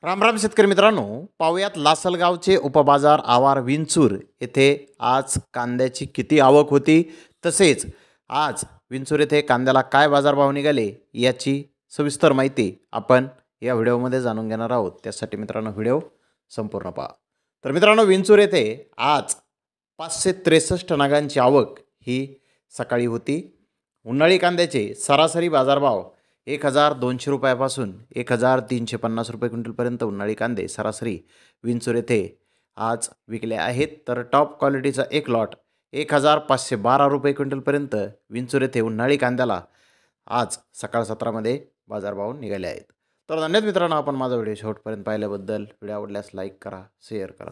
राम राम शेतकरी मित्रांनो, पाहुयात लासलगावचे उपबाजार आवार विंचूर येथे आज कांद्याची किती आवक होती, तसेच आज विंचूर येथे कांद्याला काय बाजारभाव निघाले याची सविस्तर माहिती आपण या व्हिडिओमध्ये जाणून घेणार आहोत। त्यासाठी मित्रांनो व्हिडिओ संपूर्ण पहा। तर मित्रांनो, विंचूर येथे आज 563 नगांची आवक ही सकाळी होती। उन्हाळी कांद्याचे सरासरी बाजारभाव 1200 रुपयापासून 1350 रुपये क्विंटलपर्यंत उन्हाळी कांदे सरासरी विंचूर येथे आज विकले आहेत। तर टॉप क्वालिटीचा एक लॉट 1512 रुपये क्विंटलपर्यंत विंचूर येथे उन्हाळी कांद्याला आज सकाळ सत्रामध्ये बाजारभाव निघाले आहेत। तर धन्यवाद मित्रांनो, आपण माझा व्हिडिओ शेवटपर्यंत पाहिल्याबद्दल। व्हिडिओ आवडल्यास लाईक करा, शेअर करा।